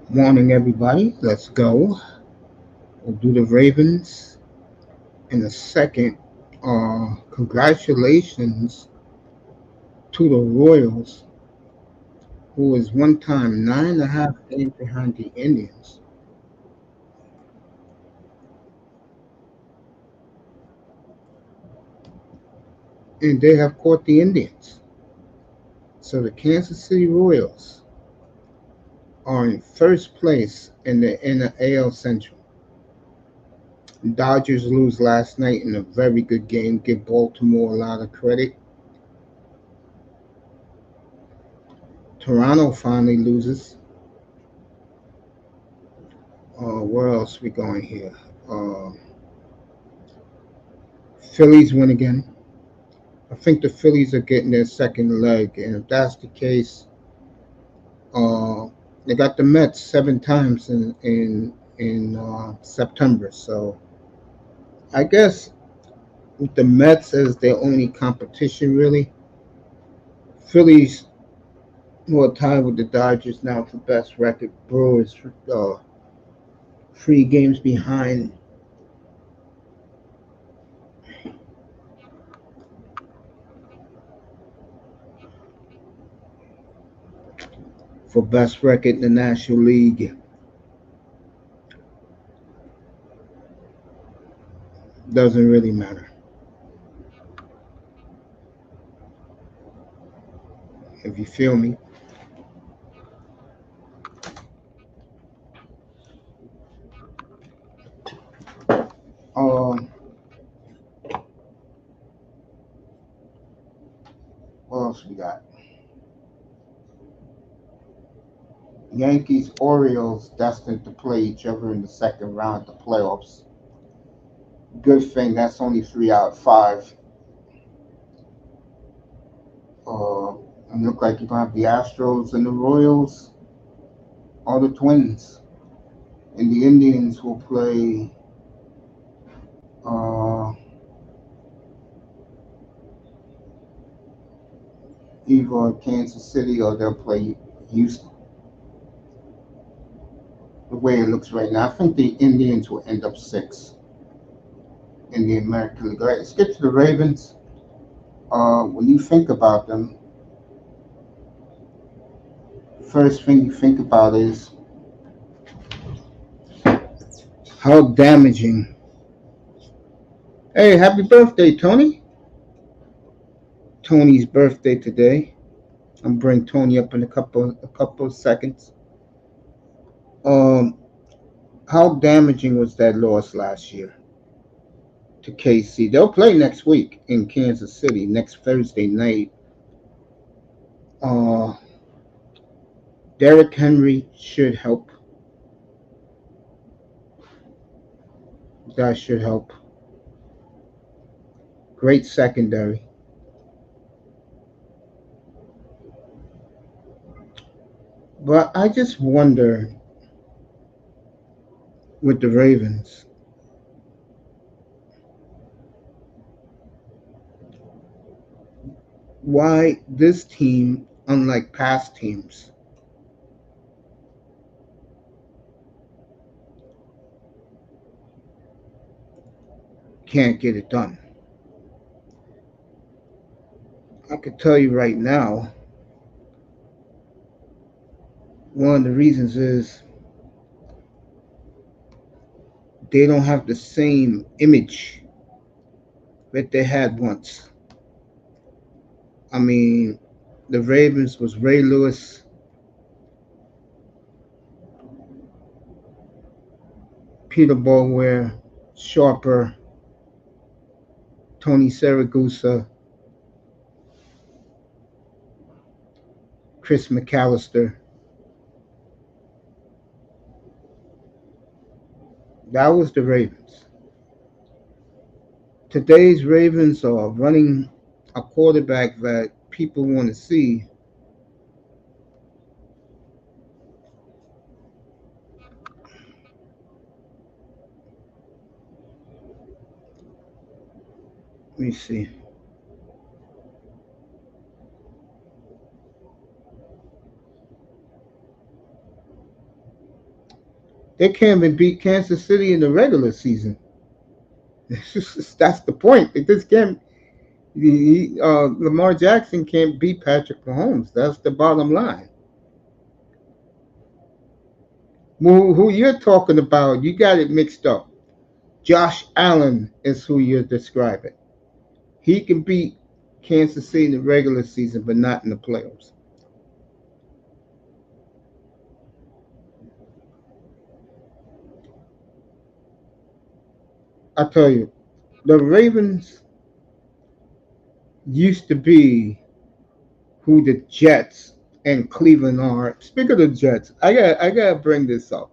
Morning, everybody. Let's go. We'll do the Ravens in a second. Congratulations to the Royals, who was one time 9.5 games behind the Indians, and they have caught the Indians. So the Kansas City Royals are in first place in the AL Central. Dodgers lose last night in a very good game. Give Baltimore a lot of credit. Toronto finally loses. Where else we going here? Uh, Phillies win again. I think the Phillies are getting their second leg, and if that's the case, uh, they got the Mets 7 times in September. So I guess with the Mets as their only competition, really, Phillies who are tied with the Dodgers now for best record. Brewers 3 games behind. For best record in the National League. Doesn't really matter if you feel me. Um, what else we got? Yankees, Orioles destined to play each other in the second round of the playoffs. Good thing that's only 3 out of 5. Uh, and look like you're gonna have the Astros and the Royals, or the Twins, and the Indians will play uh, either Kansas City or they'll play Houston. The way it looks right now, I think the Indians will end up 6 in the American League. All right, let's get to the Ravens. When you think about them, first thing you think about is how damaging. Hey, happy birthday, Tony! Tony's birthday today. I'm bring Tony up in a couple of seconds. Um, how damaging was that loss last year to KC? They'll play next week in Kansas City next Thursday night. Uh, Derrick Henry should help. That should help. Great secondary. But I just wonder with the Ravens, why this team, unlike past teams, can't get it done. I could tell you right now, one of the reasons is they don't have the same image that they had once. I mean, the Ravens was Ray Lewis, Peter Ballware, Sharper, Tony Saragusa, Chris McAllister. That was the Ravens. Today's Ravens are running a quarterback that people want to see. Let me see. They can't even beat Kansas City in the regular season. That's the point. It just can't. Lamar Jackson can't beat Patrick Mahomes. That's the bottom line. Who you're talking about, you got it mixed up. Josh Allen is who you're describing. He can beat Kansas City in the regular season, but not in the playoffs. I tell you, the Ravens used to be who the Jets and Cleveland are. Speaking of the Jets, I gotta bring this up.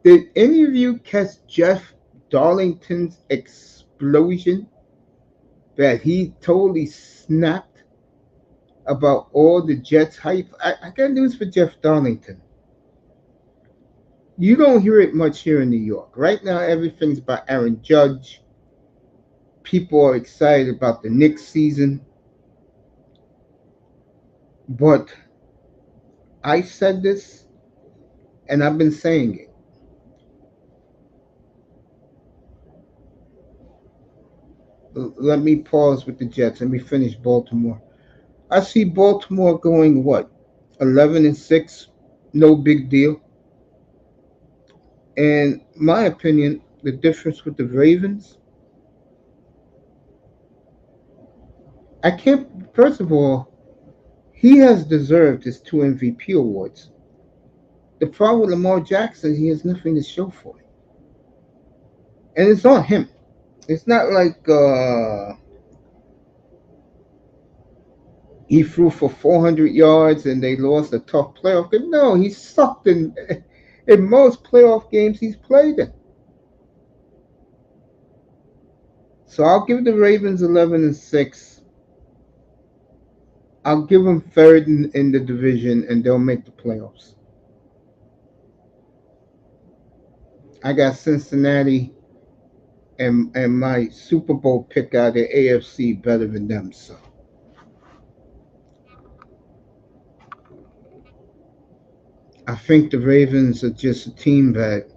Did any of you catch Jeff Darlington's explosion that he totally snapped about all the Jets hype? I got news for Jeff Darlington. You don't hear it much here in New York. Right now, everything's about Aaron Judge. People are excited about the Knicks season. But I said this, and I've been saying it. Let me pause with the Jets. Let me finish Baltimore. I see Baltimore going what? 11-6, no big deal. And my opinion, the difference with the Ravens, I can't. First of all, he has deserved his 2 MVP awards. The problem with Lamar Jackson, he has nothing to show for it, and it's on him. It's not like he threw for 400 yards and they lost a tough playoff game. No, he sucked in most playoff games he's played in. So I'll give the Ravens 11-6. I'll give them third in the division, and they'll make the playoffs. I got Cincinnati and my Super Bowl pick out of the AFC better than them. So I think the Ravens are just a team that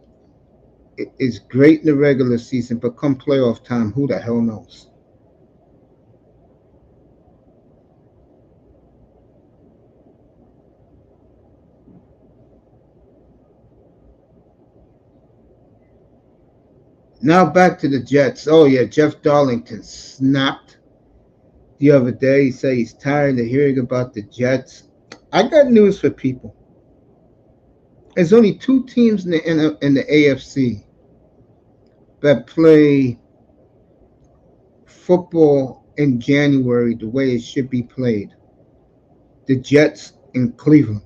is great in the regular season, but come playoff time, who the hell knows? Now back to the Jets. Oh yeah, Jeff Darlington snapped the other day. He said he's tired of hearing about the Jets. I got news for people. There's only 2 teams in the AFC that play football in January the way it should be played. The Jets in Cleveland.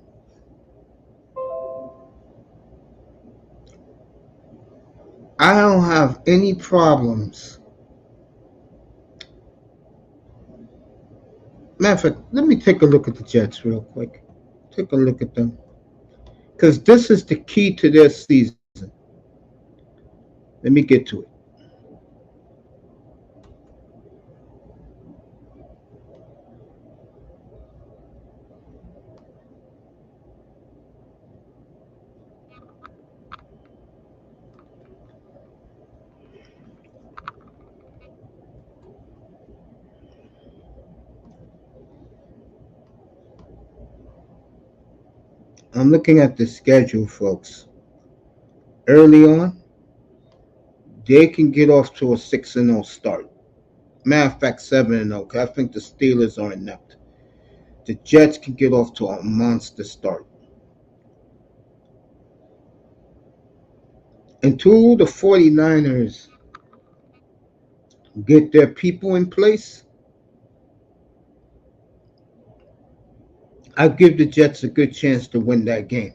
I don't have any problems. Matter of fact, let me take a look at the Jets real quick. Take a look at them. Because this is the key to their season. Let me get to it. I'm looking at the schedule, folks. Early on, they can get off to a 6-0 start. Matter of fact, 7-0. I think the Steelers are inept. The Jets can get off to a monster start. Until the 49ers get their people in place, I give the Jets a good chance to win that game.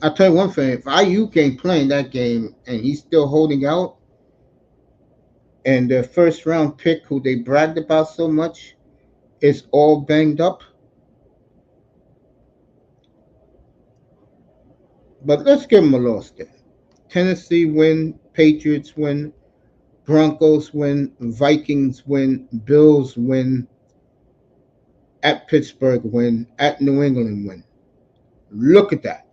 I'll tell you one thing, if Ayuk ain't playing that game and he's still holding out, and their first round pick, who they bragged about so much, is all banged up. But let's give them a loss there. Tennessee win, Patriots win, Broncos win, Vikings win, Bills win, at Pittsburgh win, at New England win. Look at that.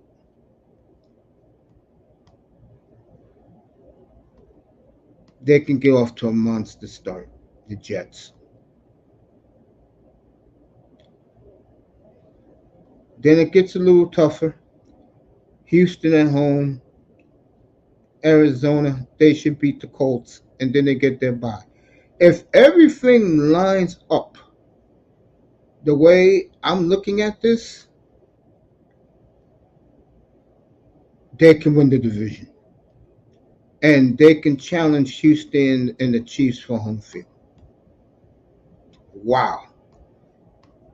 they can get off to a monster start, the Jets. Then it gets a little tougher. Houston at home, Arizona, they should beat the Colts, and then they get their bye. If everything lines up the way I'm looking at this, they can win the division. And they can challenge Houston and the Chiefs for home field. Wow.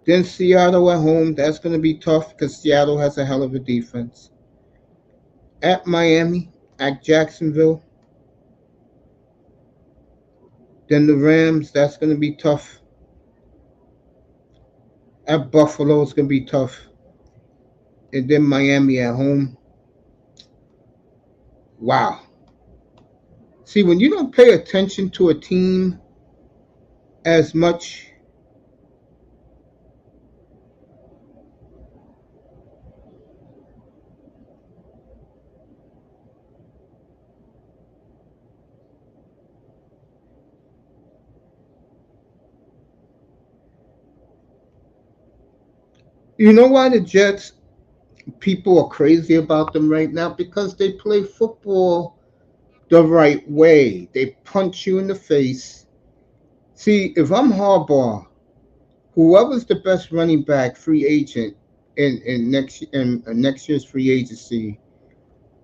Then Seattle at home, that's going to be tough because Seattle has a hell of a defense. At Miami, at Jacksonville. Then the Rams, that's going to be tough. At Buffalo, it's going to be tough. And then Miami at home. Wow. See, when you don't pay attention to a team as much, you know why the Jets, people are crazy about them right now? Because they play football the right way. They punch you in the face. See, if I'm Harbaugh, whoever's the best running back free agent in next year's free agency,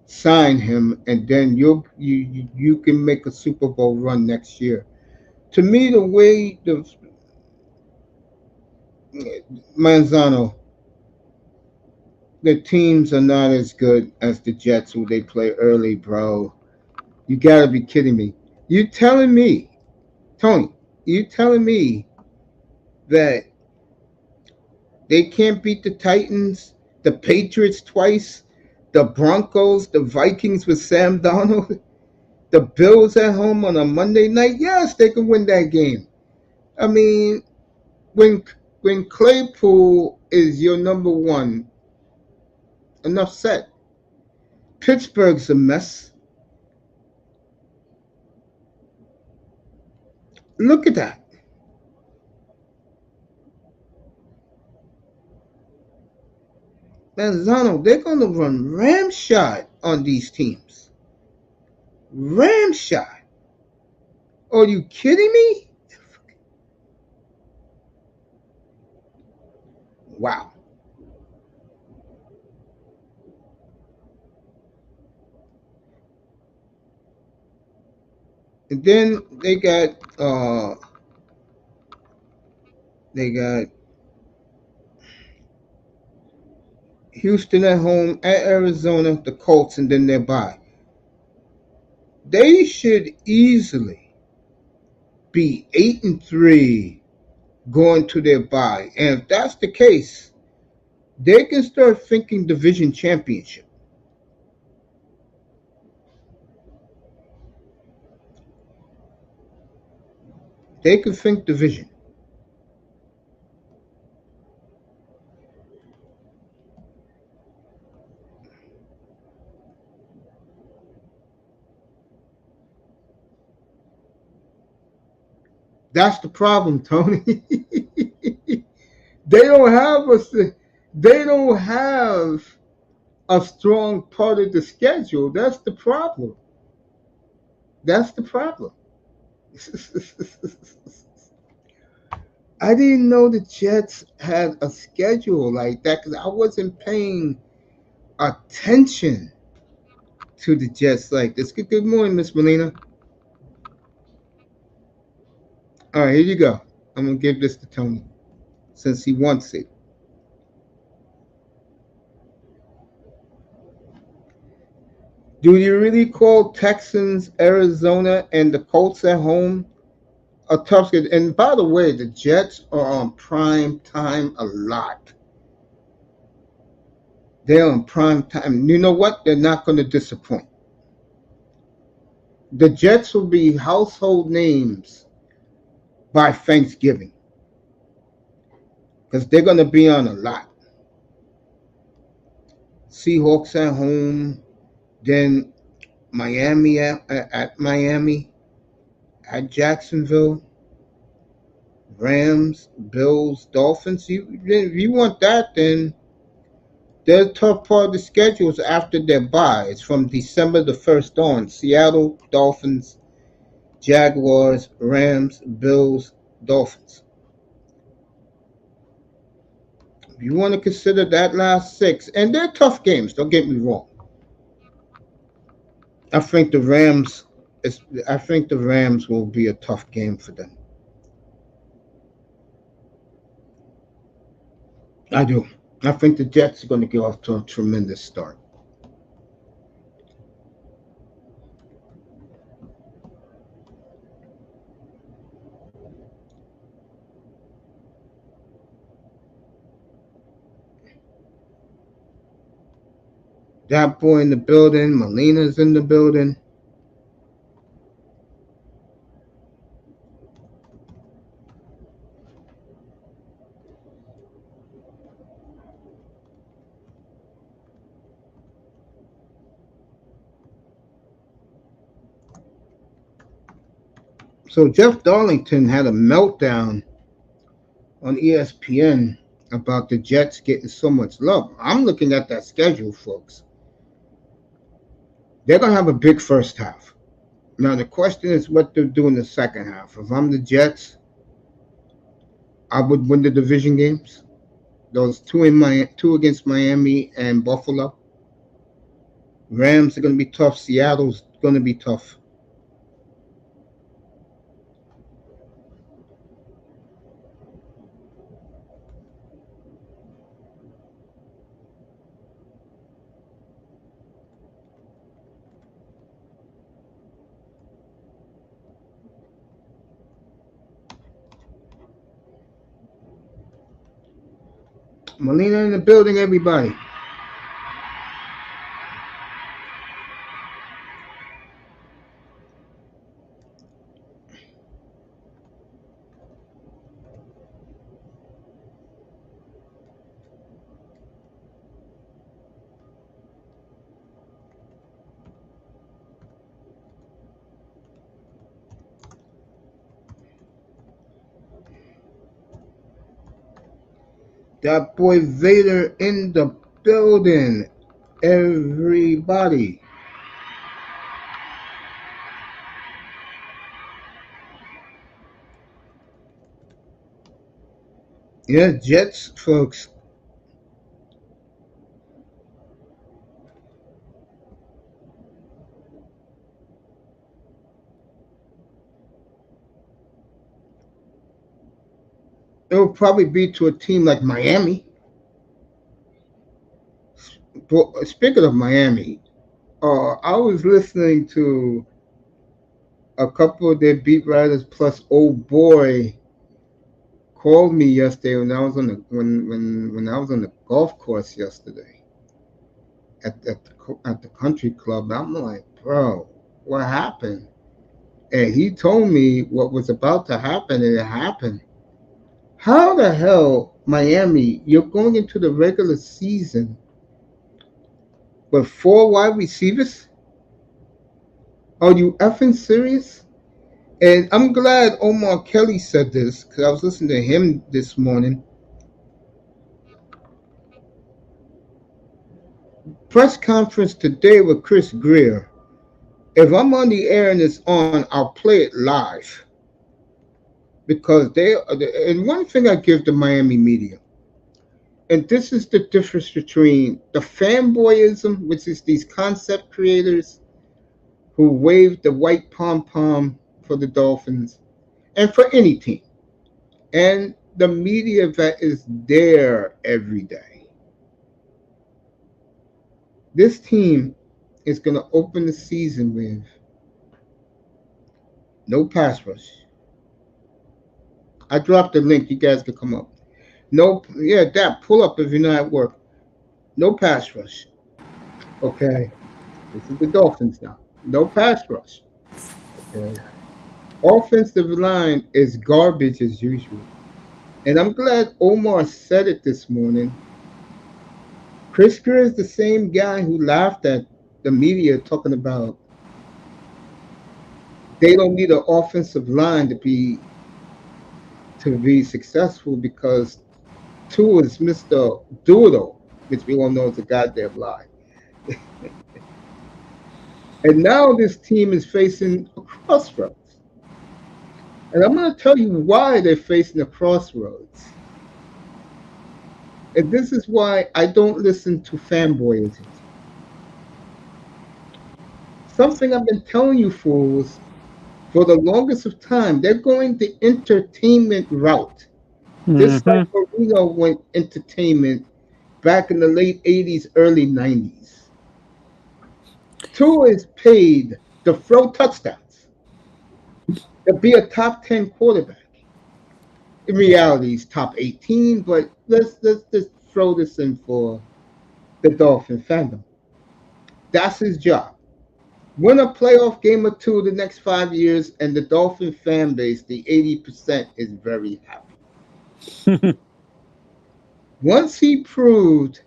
sign him, and then you can make a Super Bowl run next year. To me, the way the Manzano, the teams are not as good as the Jets, who they play early, bro. You gotta be kidding me. You telling me, Tony? You telling me that they can't beat the Titans, the Patriots twice, the Broncos, the Vikings with Sam Darnold, the Bills at home on a Monday night? Yes, they can win that game. I mean, when when Claypool is your number one, enough said. Pittsburgh's a mess. Look at that. Manzano, they're going to run ramshot on these teams. Ramshot. Are you kidding me? Wow. And then they got Houston at home, at Arizona, the Colts, and then their bye. They should easily be 8-3 going to their bye. And if that's the case, they can start thinking division championship. They can think division. That's the problem, Tony. they don't have a they don't have a strong part of the schedule. That's the problem. That's the problem. I didn't know the Jets had a schedule like that because I wasn't paying attention to the Jets like this. Good morning, Miss Melina. All right, here you go. I'm gonna give this to Tony since he wants it. Do you really call Texans, Arizona, and the Colts at home a tough schedule? And by the way, the Jets are on prime time a lot. They're on prime time. You know what? They're not going to disappoint. The Jets will be household names by Thanksgiving because they're going to be on a lot. Seahawks at home, then Miami at Miami. at Jacksonville, Rams, Bills, Dolphins. If you want that, then the tough part of the schedule is after their bye. It's from December the 1st on. Seattle, Dolphins, Jaguars, Rams, Bills, Dolphins. If you want to consider that last six, and they're tough games, don't get me wrong. I think the Rams I think the Rams will be a tough game for them. I do. I think the Jets are going to get off to a tremendous start. That boy in the building, Molina's in the building. So Jeff Darlington had a meltdown on ESPN about the Jets getting so much love. I'm looking at that schedule, folks. They're going to have a big first half. Now, the question is what they'll do in the second half. If I'm the Jets, I would win the division games. Those two against Miami and Buffalo. Rams are going to be tough. Seattle's going to be tough. Molina in the building, everybody. That boy Vader in the building, everybody. Yeah, Jets, folks. It will probably be to a team like Miami. But speaking of Miami, I was listening to a couple of their beat writers plus old boy called me yesterday when I was on the when I was on the golf course yesterday at the country club. I'm like, bro, what happened? And he told me what was about to happen, and it happened. How the hell, Miami, you're going into the regular season with four wide receivers? Are you effing serious? And I'm glad Omar Kelly said this because I was listening to him this morning. Press conference today with Chris Greer. If I'm on the air and it's on, I'll play it live. Because and one thing I give the Miami media, and this is the difference between the fanboyism, which is these concept creators who wave the white pom-pom for the Dolphins and for any team, and the media that is there every day. This team is going to open the season with no pass rush. I dropped the link. You guys can come up. No, yeah, that pull up if you're not at work. No pass rush. Okay, this is the Dolphins now. No pass rush. Okay, offensive line is garbage as usual. And I'm glad Omar said it this morning. Chris Greer is the same guy who laughed at the media talking about They don't need an offensive line to be successful because Tua is Mr. Do-It-All, which we all know is a goddamn lie. And now this team is facing a crossroads. And I'm going to tell you why they're facing a crossroads. And this is why I don't listen to fanboys. Something I've been telling you fools for the longest of time. They're going the entertainment route. Just like Marino went entertainment back in the late 80s, early 90s. Tua is paid to throw touchdowns, to be a top 10 quarterback. In reality, he's top 18, but let's just throw this in for the Dolphin fandom. That's his job. Win a playoff game or two the next 5 years, and the Dolphin fan base, the 80%, is very happy. Once he proved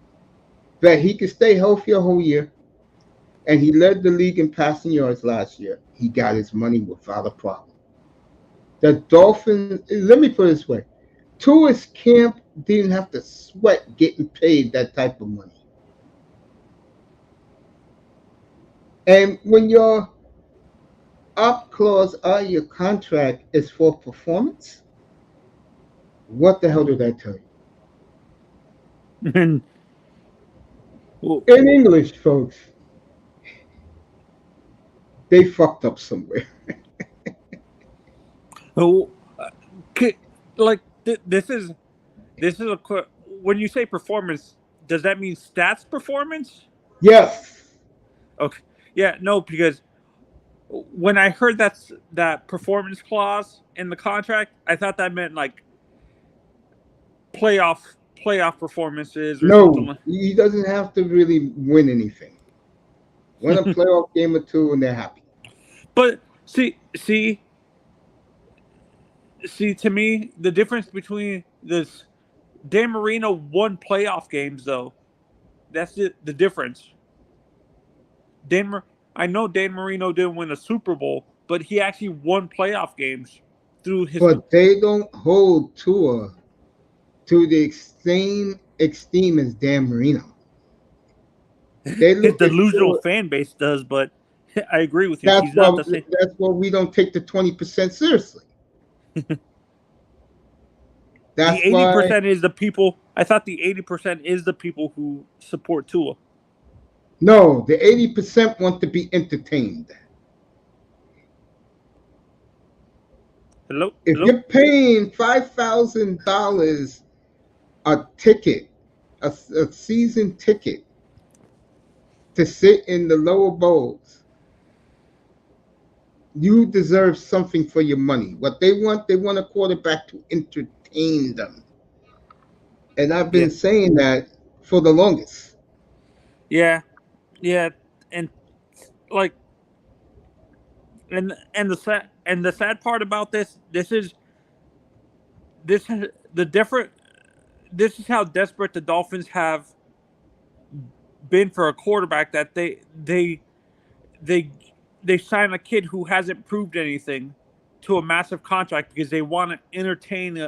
that he could stay healthy a whole year, and he led the league in passing yards last year, he got his money without a problem. The Dolphins, let me put it this way, Tua's camp didn't have to sweat getting paid that type of money. And when your op clause on your contract is for performance, what the hell did that tell you? In English, folks, they fucked up somewhere. This is a when you say performance, does that mean stats performance? Yes. Okay. Yeah. No, because when I heard that performance clause in the contract, I thought that meant like playoff performances. Or something like. He doesn't have to really win anything. Win a playoff game or two, and they're happy. But see, to me, the difference between this, Dan Marino won playoff games, though. That's the difference. I know Dan Marino didn't win a Super Bowl, but he actually won playoff games through his. But they don't hold Tua to the same esteem as Dan Marino. His delusional fan base does, but I agree with you. That's why we don't take the 20% seriously. That's the 80% is the people. I thought the 80% is the people who support Tua. No, the 80% want to be entertained. Hello? If you're paying $5,000 a ticket, a season ticket, to sit in the lower bowls, you deserve something for your money. What they want a quarterback to entertain them. And I've been saying that for the longest. Yeah. And like, and the sad part about this is how desperate the Dolphins have been for a quarterback, that they sign a kid who hasn't proved anything to a massive contract because they want to entertain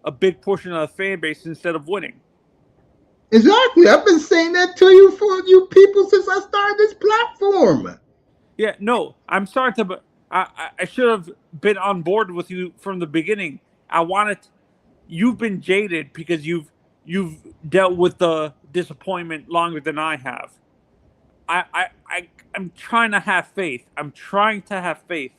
a big portion of the fan base instead of winning. Exactly. I've been saying that to you people since I started this platform. Yeah, no, I'm sorry but I should have been on board with you from the beginning. You've been jaded because you've dealt with the disappointment longer than I have. I'm trying to have faith. I'm trying to have faith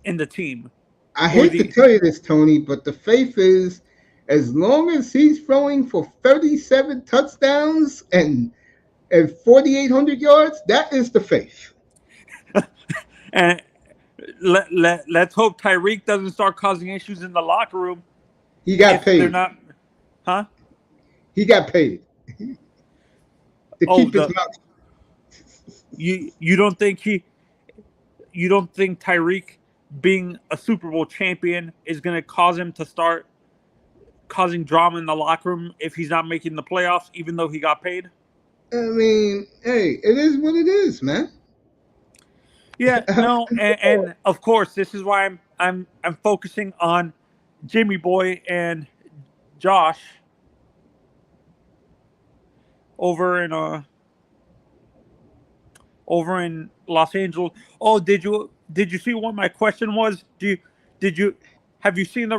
in the team. I hate to tell you this, Tony, but the faith is, as long as he's throwing for 37 touchdowns and 4,800 yards, that is the faith. And let's hope Tyreek doesn't start causing issues in the locker room. He got paid. They're not, huh? He got paid to keep his mouth. You don't think Tyreek being a Super Bowl champion is going to cause him to start causing drama in the locker room if he's not making the playoffs, even though he got paid? I mean, hey, it is what it is, man. Yeah, no, and of course, this is why I'm focusing on Jimmy Boy and Josh over in over in Los Angeles. Oh, did you see what my question was? Did you have you seen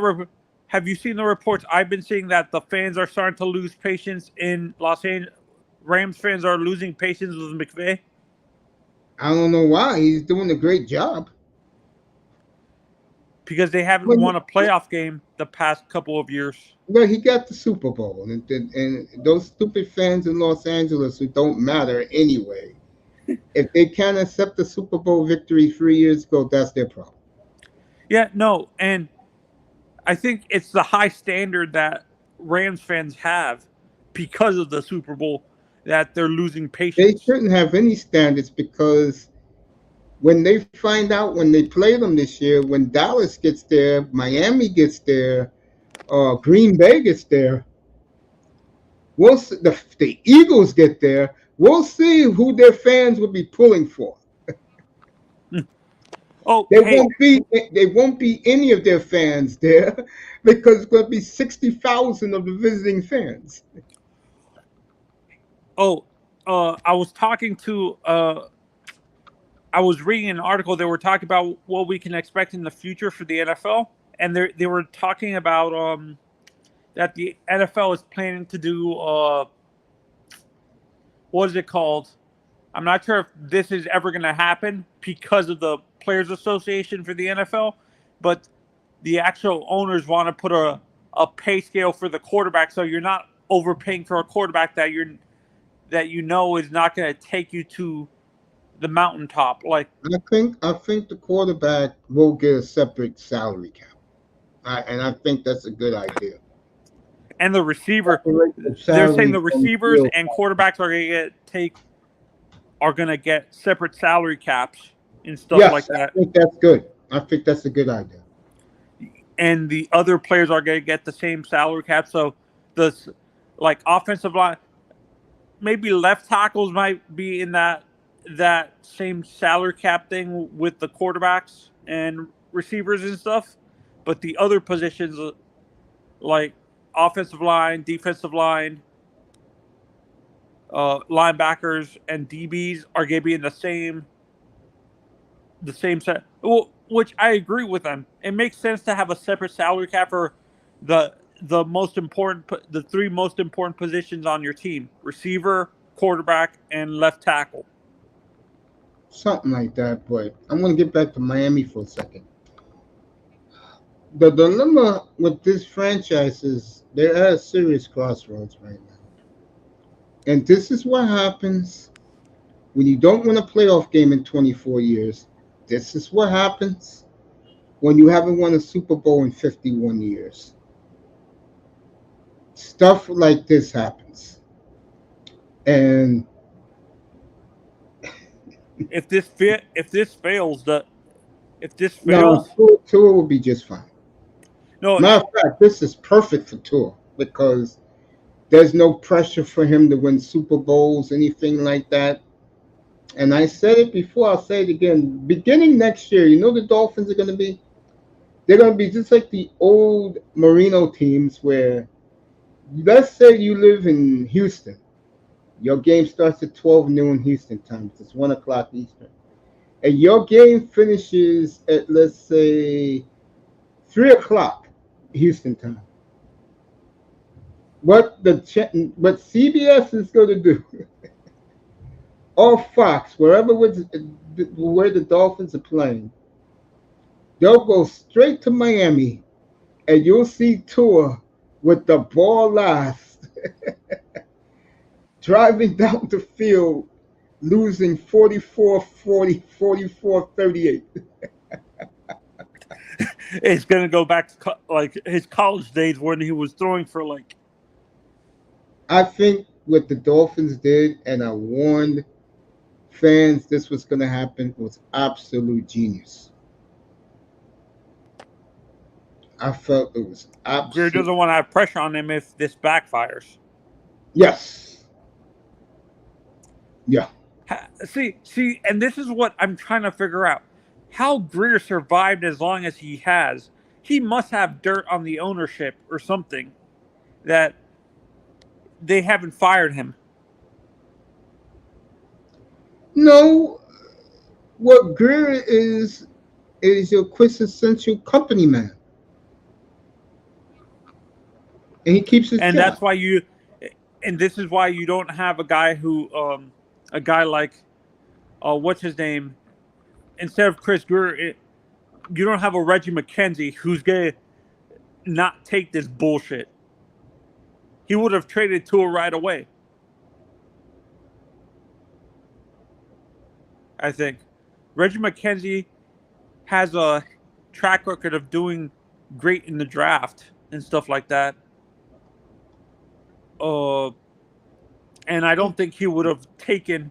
have you seen the reports I've been seeing that the fans are starting to lose patience in Los Angeles? Rams fans are losing patience with McVay I don't know why. He's doing a great job. because they haven't won a playoff game the past couple of years. Well, he got the Super Bowl, and those stupid fans in Los Angeles who don't matter anyway. If they can't accept the Super Bowl victory 3 years ago, that's their problem. Yeah, no, and I think it's the high standard that Rams fans have because of the Super Bowl that they're losing They patience. shouldn't have any standards because when they find out when they play them this year, when Dallas gets there, Miami gets there, Green Bay gets there, we'll see, the Eagles get there. We'll see who their fans will be pulling for. Oh, There hey, won't be any of their fans there because it's going to be 60,000 of the visiting fans. oh, I was talking to, I was reading an article. They were talking about what we can expect in the future for the NFL, and they were talking about that the NFL is planning to do what is it called? I'm not sure if this is ever going to happen because of the Players Association for the NFL, but the actual owners want to put a pay scale for the quarterback, so you're not overpaying for a quarterback that you know is not going to take you to the mountaintop. Like, I think the quarterback will get a separate salary cap, and I think that's a good idea. and the receiver, Separate the they're saying salary the from the receivers field. and quarterbacks are going to get separate salary caps and stuff like Yes, I that, think that's good. I think that's a good idea. and the other players are going to get the same salary cap. So the like offensive line, maybe left tackles might be in that same salary cap thing with the quarterbacks and receivers and stuff, but the other positions like offensive line, defensive line, linebackers, and DBs are going to be in the same set. Well, which I agree with them. It makes sense to have a separate salary cap for the most important, the three most important positions on your team: receiver, quarterback, and left tackle. Something like that. But I'm going to get back to Miami for a second. The dilemma with this franchise is they're at a serious crossroads right now. And this is what happens when you don't win a playoff game in 24 years. This is what happens when you haven't won a Super Bowl in 51 years. Stuff like this happens. And If this no, fails, Tua will be just fine. no, Matter of fact, this is perfect for Tua because there's no pressure for him to win Super Bowls, anything like that. And I said it before, I'll say it again. Beginning next year, you know the Dolphins are going to be? They're going to be just like the old Marino teams where, let's say you live in Houston. Your game starts at 12 noon Houston time. It's 1 o'clock Eastern. And your game finishes at, let's say, 3 o'clock Houston time. What CBS is going to do, or Fox, where the Dolphins are playing, they'll go straight to Miami, and you'll see Tua with the ball last, driving down the field, losing 44-40, 44-38. it's going to go back to like his college days when he was throwing for like. I think what the Dolphins did, and I warned fans this was going to happen, was absolute genius. I felt it was Greer absolute. doesn't want to have pressure on him if this backfires. Yes. Yeah. See, and this is what I'm trying to figure out. How Greer survived as long as he has. He must have dirt on the ownership or something that they haven't fired him. No, what Greer is your quintessential company man, and he keeps his And job. that's why you, and this is why you don't have a guy who, a guy like, what's his name? Instead of Chris Greer, you don't have a Reggie McKenzie who's gonna not take this bullshit. He would have traded Tua right away. I think Reggie McKenzie has a track record of doing great in the draft and stuff like that. And I don't think he would have taken,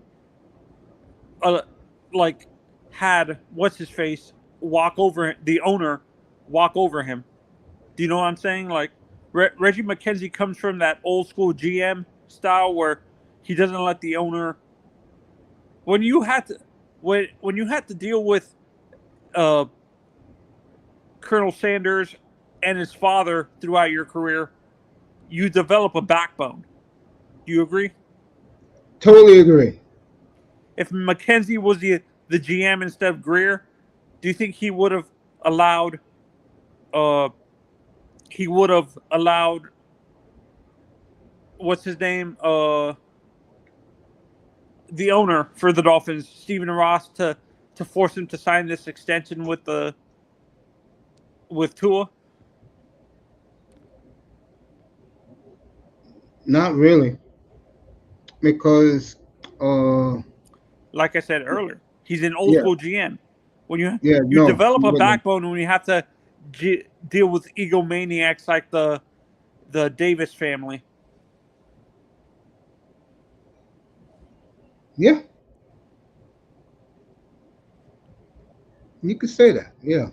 like, had what's his face walk over the owner, walk over him. Do you know what I'm saying? Like, Reggie McKenzie comes from that old school GM style where he doesn't let the owner. When you had to deal with Colonel Sanders and his father throughout your career, you develop a backbone. Do you agree? Totally agree. If McKenzie was the GM instead of Greer, do you think he would have allowed? He would have allowed. What's his name? The owner for the Dolphins, Stephen Ross, to force him to sign this extension with Tua? Not really, because Like I said earlier, he's an old yeah, school GM. When you no, develop he a wouldn't. backbone when you have to deal with egomaniacs like the Davis family. Yeah, you could say that. Yeah,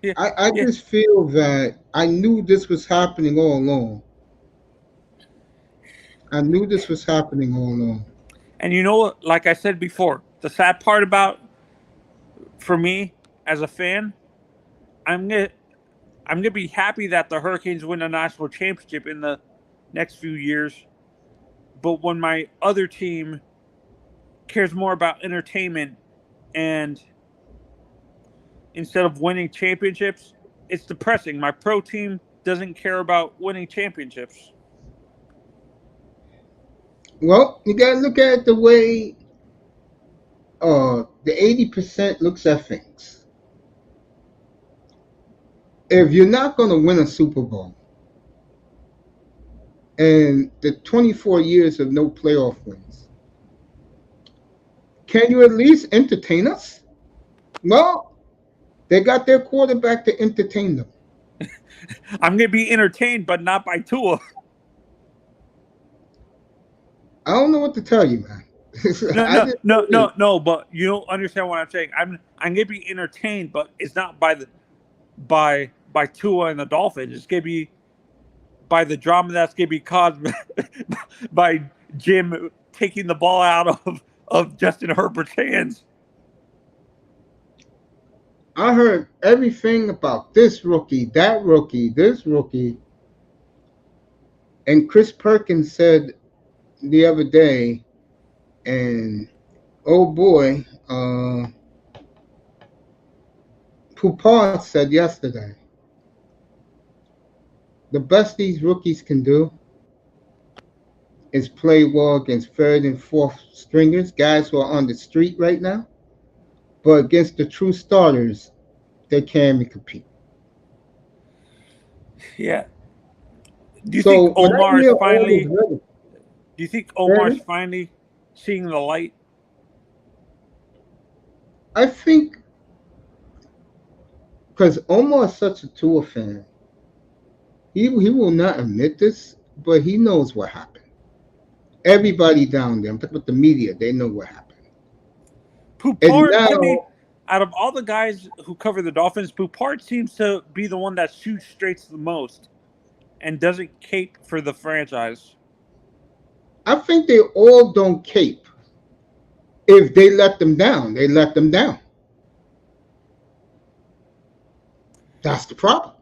Yeah, I yeah. just feel that I knew this was happening all along. I knew this was happening all along. And you know what? Like I said before, the sad part about for me as a fan, I'm gonna be happy that the Hurricanes win a national championship in the next few years. But when my other team cares more about entertainment and instead of winning championships, it's depressing. My pro team doesn't care about winning championships. Well, you gotta look at it the way the 80% looks at things. If you're not gonna win a Super Bowl and the 24 years of no playoff wins, can you at least entertain us? Well, they got their quarterback to entertain them. I'm gonna be entertained, but not by Tua. I don't know what to tell you, man. No, I no, just no, no, no. But you don't understand what I'm saying. I'm gonna be entertained, but it's not by Tua and the Dolphins. It's gonna be by the drama that's gonna be caused by Jim taking the ball out of Justin Herbert's hands. I heard everything about this rookie, that rookie, this rookie. And Chris Perkins said the other day, and oh boy, Poupard said yesterday, the best these rookies can do is play well against third and fourth stringers, guys who are on the street right now. But against the true starters, they can compete. Yeah. Do you think So when I Omar is hear all this finally? rhetoric, Do you think Omar's finally seeing the light? I think because Omar is such a Tua fan, he will not admit this, but he knows what happened. Everybody down there, I'm talking about the media, they know what happened. And Poupard, to me, now, out of all the guys who cover the Dolphins, Poupard seems to be the one that shoots straight the most and doesn't cape for the franchise. I think they all don't cape. if they let them down, they let them down. That's the problem.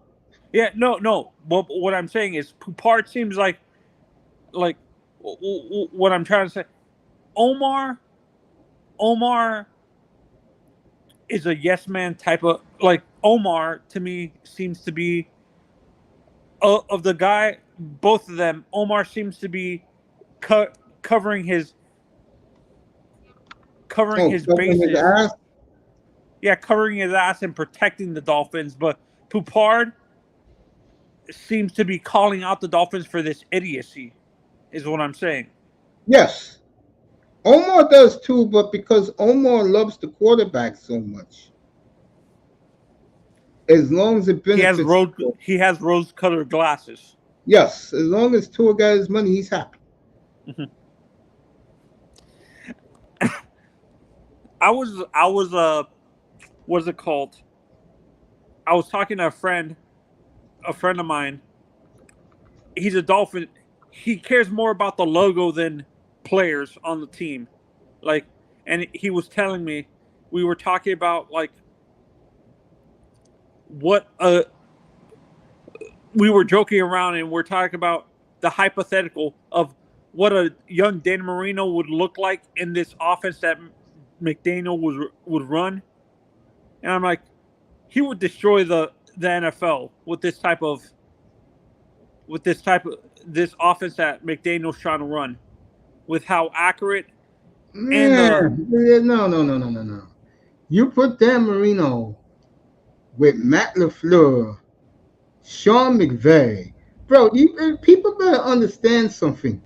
Yeah, no. What I'm saying is, Poupart seems like what I'm trying to say. Omar is a yes man type of, like, Omar to me seems to be of the guy. Both of them, Omar seems to be covering his Covering his bases. ass. Yeah, covering his ass and protecting the Dolphins. But Poupart seems to be calling out the Dolphins for this idiocy, is what I'm saying. Yes. Omar does too, but because Omar loves the quarterback so much. As long as it benefits. He has rose-colored glasses. Yes, as long as Tua got his money, he's happy. Mm-hmm. I was what's it called? I was talking to a friend of mine. He's a Dolphin. He cares more about the logo than players on the team. Like, and he was telling me, we were talking about, like, what we were joking around, and we're talking about the hypothetical of what a young Dan Marino would look like in this offense that McDaniel would run. And I'm like, he would destroy the NFL with this offense that McDaniel's trying to run, with how accurate No. You put Dan Marino with Matt LaFleur, Sean McVay, bro. People better understand something.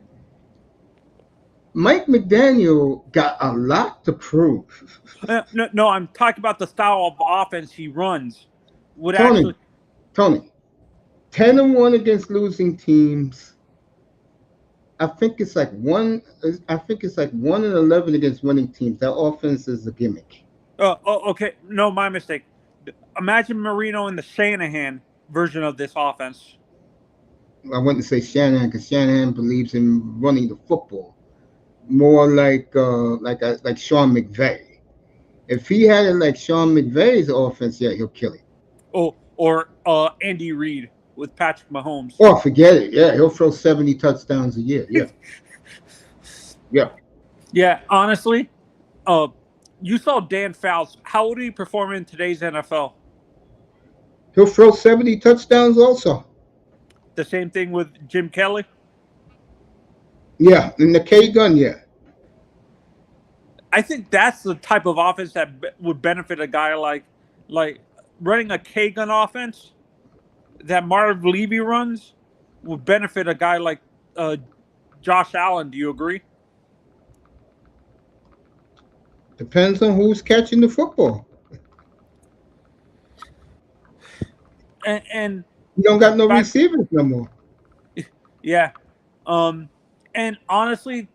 Mike McDaniel got a lot to prove. No, I'm talking about the style of offense he runs. Tony, 10-1 against losing teams. I think it's like 1-11 against winning teams. That offense is a gimmick. Okay. No, my mistake. Imagine Marino in the Shanahan version of this offense. I wouldn't say Shanahan because Shanahan believes in running the football. More like Sean McVay. If he had it like Sean McVay's offense, yeah, he'll kill it. Or Andy Reid with Patrick Mahomes. Oh, forget it. Yeah, he'll throw 70 touchdowns a year. Yeah. Yeah. Yeah, honestly, you saw Dan Fouts. How would he perform in today's NFL? He'll throw 70 touchdowns also. The same thing with Jim Kelly? Yeah, in the K-gun, yeah. I think that's the type of offense that would benefit a guy like running a K-gun offense that Marv Levy runs would benefit a guy like Josh Allen. Do you agree? Depends on who's catching the football. And you don't got no receivers no more. Yeah. And honestly,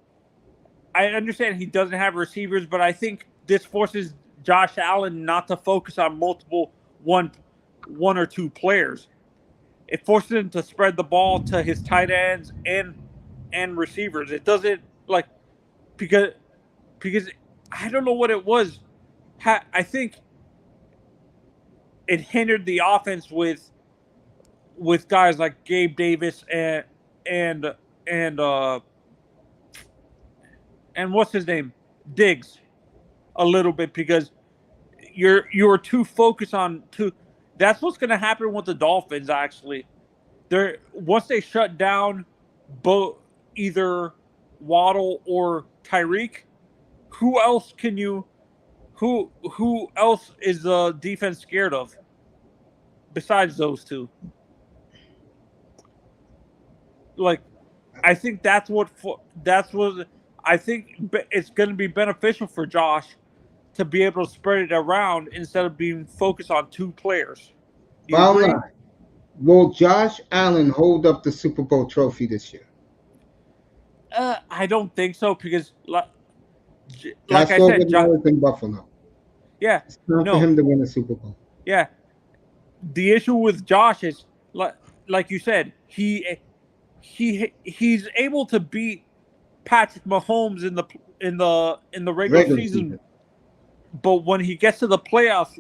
I understand he doesn't have receivers, but I think this forces Josh Allen not to focus on multiple one or two players. It forces him to spread the ball to his tight ends and receivers. It doesn't, like, because I don't know what it was. I think it hindered the offense with guys like Gabe Davis and what's his name, Diggs, a little bit, because you're too focused on two. That's what's going to happen with the Dolphins. Actually, once they shut down both either Waddle or Tyreek, who else is the defense scared of besides those two? Like, I think that's what I think it's going to be beneficial for Josh to be able to spread it around instead of being focused on two players. Will Josh Allen hold up the Super Bowl trophy this year? I don't think so, because like I said, in Buffalo. Yeah, it's time for him to win a Super Bowl. Yeah, the issue with Josh is like you said, he's able to beat Patrick Mahomes in the regular Regular season. season. But when he gets to the playoffs,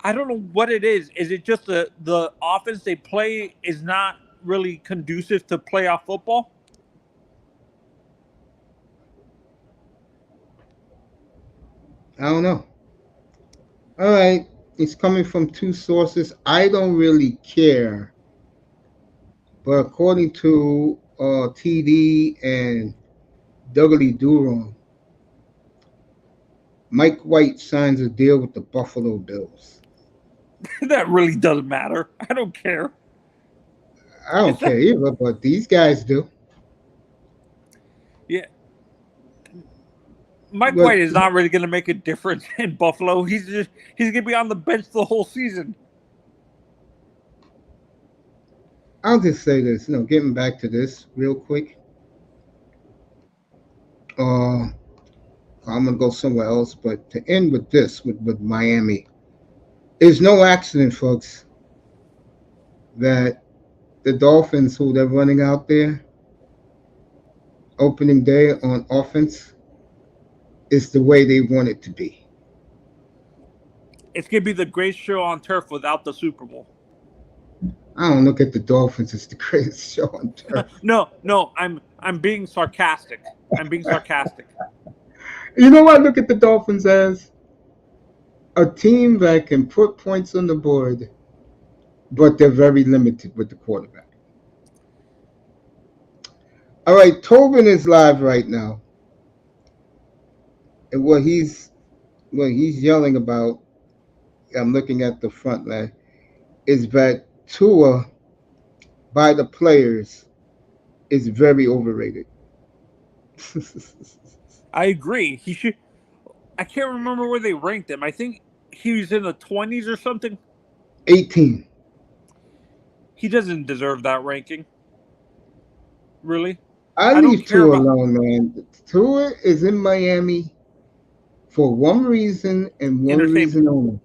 I don't know what it is. Is it just the offense they play is not really conducive to playoff football? I don't know. All right, it's coming from two sources. I don't really care, but according to TD and Douglas Durham, Mike White signs a deal with the Buffalo Bills. That really doesn't matter. I don't care. I don't care either, but these guys do. Yeah. Mike But White is not really going to make a difference in Buffalo. He's going to be on the bench the whole season. I'll just say this, getting back to this real quick. I'm gonna go somewhere else, but to end with this, with Miami, it's no accident, folks, that the Dolphins, who they're running out there, opening day on offense, is the way they want it to be. It's going to be the greatest show on turf without the Super Bowl. I don't look at the Dolphins as the greatest show on turf. No, I'm being sarcastic. I'm being sarcastic. You know what I look at the Dolphins as? A team that can put points on the board, but they're very limited with the quarterback. All right, Tobin is live right now. And what he's yelling about, I'm looking at the front line, is that Tua, by the players, is very overrated. I agree. He should. I can't remember where they ranked him. I think he was in the 20s or something. 18. He doesn't deserve that ranking. Really? I leave Tua alone, man. Tua is in Miami for one reason and one reason only.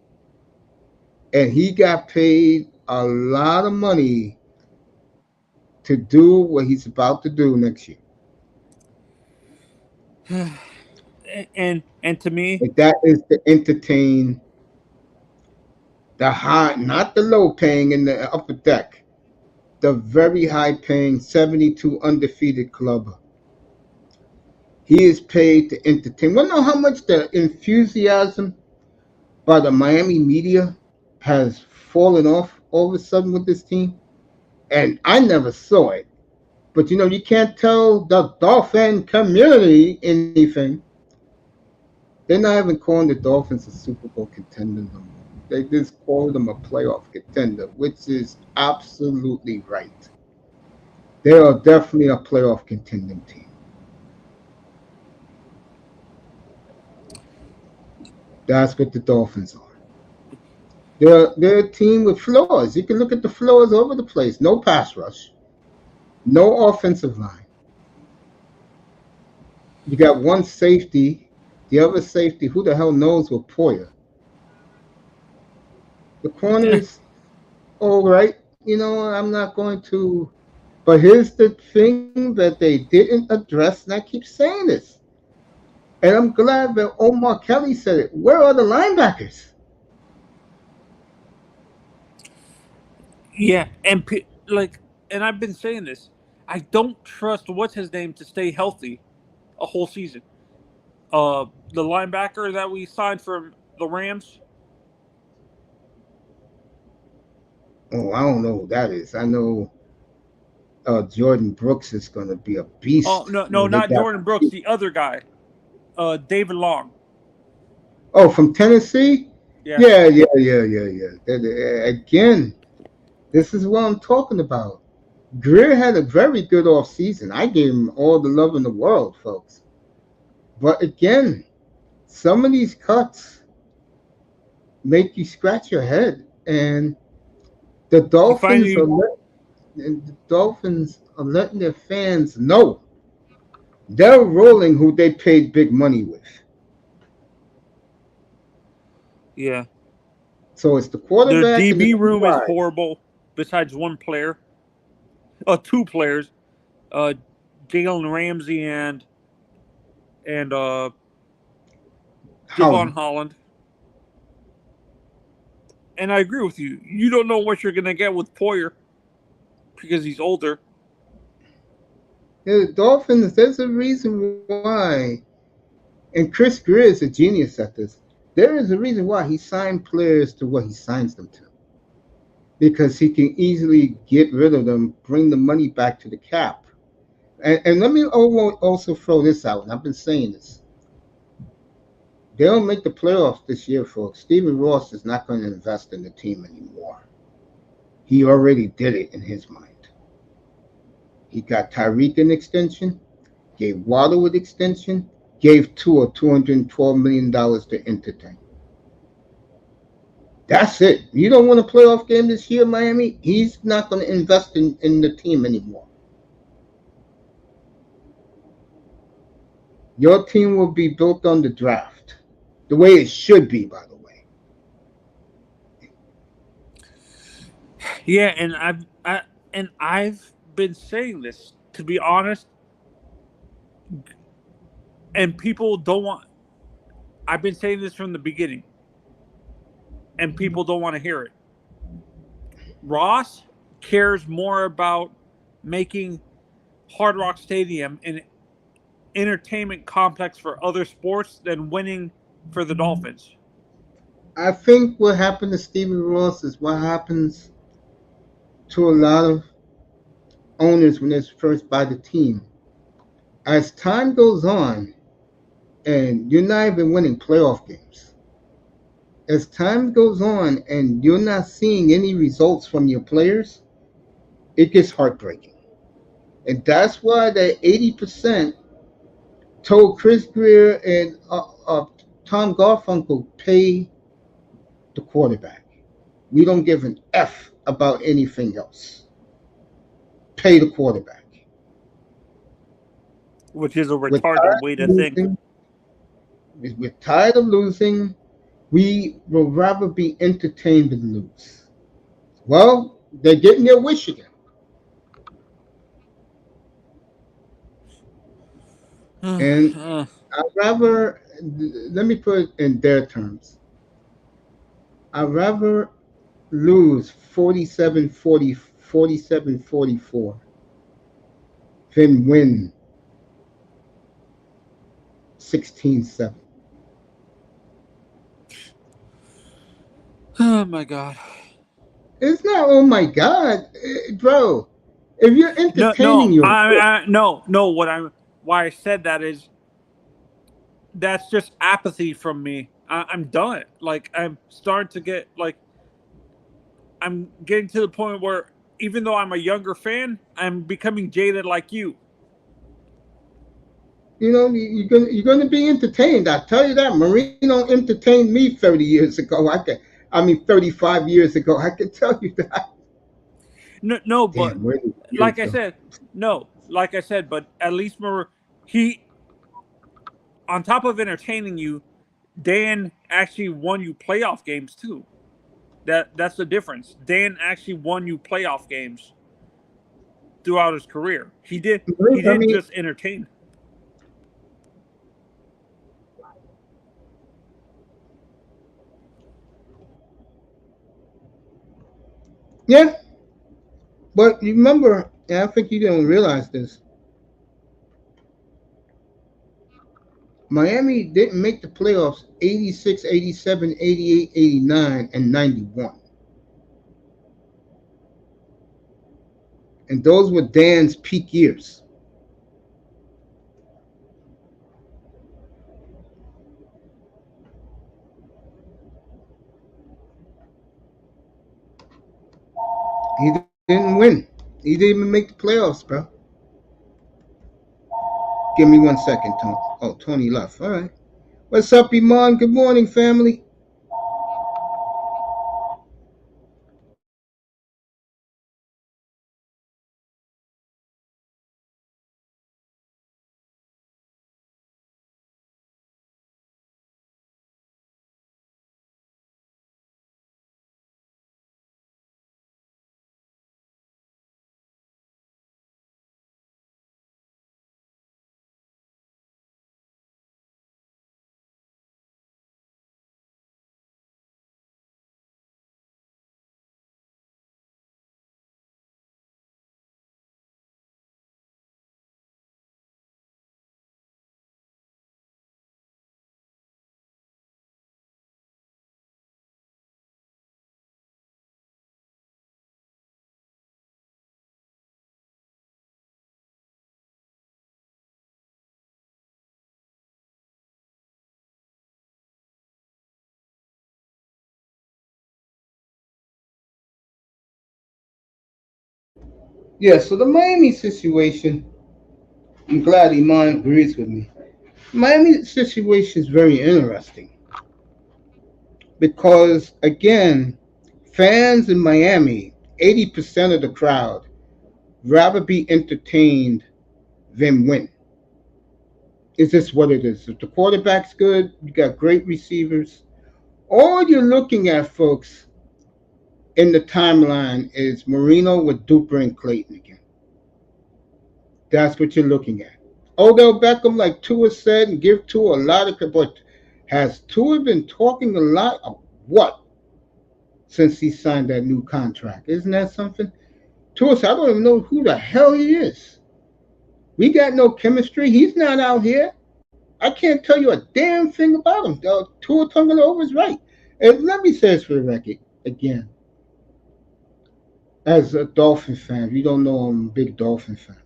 And he got paid a lot of money to do what he's about to do next year. And to me, that is to entertain the high, not the low paying in the upper deck, the very high paying 72 undefeated club. He is paid to entertain. Want to know how much the enthusiasm by the Miami media has fallen off all of a sudden with this team? And I never saw it. But you can't tell the Dolphin community anything. They're not even calling the Dolphins a Super Bowl contender no more. They just call them a playoff contender, which is absolutely right. They are definitely a playoff contending team. That's what the Dolphins are. They're a team with flaws. You can look at the flaws over the place. No pass rush. No offensive line. You got one safety. The other safety, who the hell knows with Poyer? The corners, all right. I'm not going to. But here's the thing that they didn't address, and I keep saying this. And I'm glad that Omar Kelly said it. Where are the linebackers? Yeah, and I've been saying this. I don't trust what's his name to stay healthy a whole season. The linebacker that we signed from the Rams. Oh, I don't know who that is. I know Jordan Brooks is going to be a beast. Oh, no, not Jordan Brooks. The other guy, David Long. Oh, from Tennessee? Yeah. Again, this is what I'm talking about. Greer had a very good offseason. I gave him all the love in the world, folks. But again, some of these cuts make you scratch your head. And the Dolphins are letting their fans know they're rolling who they paid big money with. Yeah. So it's the quarterback. The DB room is horrible. Besides one player, two players, Jalen Ramsey and and Javon Holland. Holland. And I agree with you. You don't know what you're going to get with Poyer because he's older. The Dolphins, there's a reason why, and Chris Greer is a genius at this. There is a reason why he signed players to what he signs them to. Because he can easily get rid of them, bring the money back to the cap. And let me also throw this out, and I've been saying this. They don't make the playoffs this year, folks. Stephen Ross is not going to invest in the team anymore. He already did it in his mind. He got Tyreek an extension, gave Waddle an extension, gave Tua $212 million to entertain. That's it. You don't win a playoff game this year, Miami? He's not going to invest in the team anymore. Your team will be built on the draft, the way it should be, by the way. Yeah, and I've been saying this, to be honest, and people don't want. I've been saying this from the beginning, and people don't want to hear it. Ross cares more about making Hard Rock Stadium an entertainment complex for other sports than winning for the Dolphins. I think what happened to Stephen Ross is what happens to a lot of owners when they first buy the team. As time goes on, and you're not even winning playoff games, as time goes on and you're not seeing any results from your players, it gets heartbreaking. And that's why the 80% told Chris Greer and Tom Garfunkel pay the quarterback. We don't give an F about anything else. Pay the quarterback. Which is a We're retarded tired way of to think. losing. We're tired of losing. We will rather be entertained than lose. Well, they're getting their wish again. And I'd rather, let me put it in their terms. I'd rather lose 47-40, 47-44 than win 16-7. Oh my God. It's not, oh my God, bro. If you're entertaining your No. Why I said that is that's just apathy from me. I'm done. Like I'm starting to get like I'm getting to the point where even though I'm a younger fan, I'm becoming jaded like you. you're gonna be entertained. I tell you that. Marino entertained me 30 years ago. 35 years ago. I can tell you that. No, but Damn, where did like years I go? said, no, like I said, but at least he, on top of entertaining you, Dan actually won you playoff games too. That's the difference. Dan actually won you playoff games throughout his career. He did. He I didn't mean, just entertain. yeah, but you remember, and I think you don't realize this. Miami didn't make the playoffs 86, 87, 88, 89, and 91. And those were Dan's peak years. He didn't win. He didn't even make the playoffs, bro. Give me 1 second, Tony. Oh, Tony left. All right. What's up, Iman? Good morning, family. Yeah, so the Miami situation, I'm glad Iman agrees with me. Miami situation is very interesting because, again, fans in Miami, 80% of the crowd, rather be entertained than win. Is this what it is? If the quarterback's good, you got great receivers. All you're looking at, folks, in the timeline is Marino with Duper and Clayton again. That's what you're looking at. Odell Beckham, like Tua said, and give Tua a lot of credit. Has Tua been talking a lot of what since he signed that new contract? Isn't that something? Tua said, I don't even know who the hell he is. We got no chemistry. He's not out here. I can't tell you a damn thing about him. Tua Tagovailoa is right. And let me say this for the record again. As a Dolphin fan, if you don't know I'm a big Dolphin fan.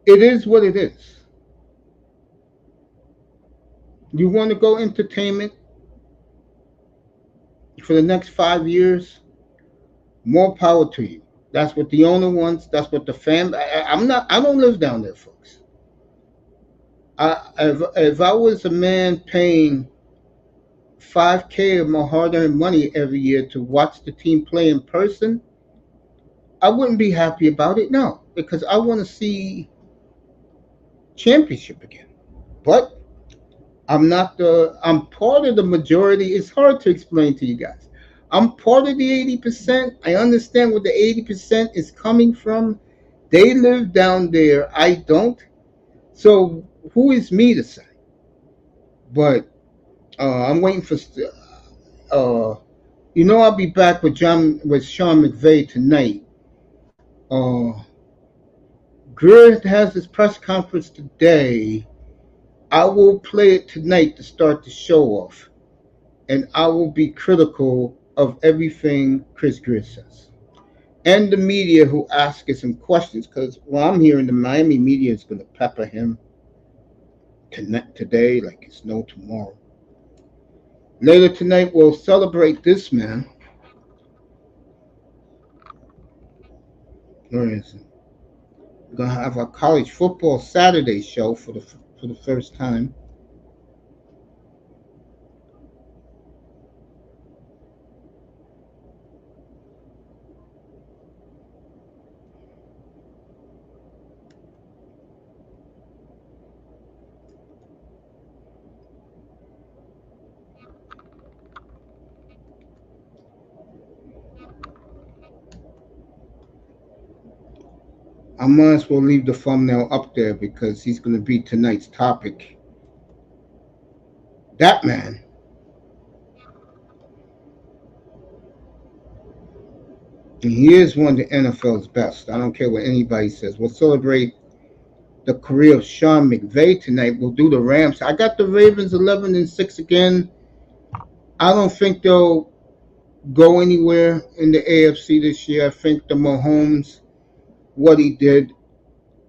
It is what it is. You want to go entertainment for the next 5 years? More power to you. That's what the owner wants. That's what the fan. I'm not. I don't live down there, folks. If I was a man paying $5K of my hard-earned money every year to watch the team play in person, I wouldn't be happy about it. No, because I want to see championship again. But I'm not the. I'm part of the majority. It's hard to explain to you guys. I'm part of the 80%. I understand where the 80% is coming from. They live down there. I don't. So who is me to say? But I'm waiting for. I'll be back with Sean McVay tonight. Greer has his press conference today. I will play it tonight to start the show off, and I will be critical of everything Chris Greer says, and the media who asks him questions. Because I'm hearing the Miami media is going to pepper him today like it's no tomorrow. Later tonight, we'll celebrate this man. Where is it? We're gonna have our college football Saturday show for the first time. I might as well leave the thumbnail up there because he's going to be tonight's topic. That man. And he is one of the NFL's best. I don't care what anybody says. We'll celebrate the career of Sean McVay tonight. We'll do the Rams. I got the Ravens 11-6 again. I don't think they'll go anywhere in the AFC this year. I think the Mahomes, what he did.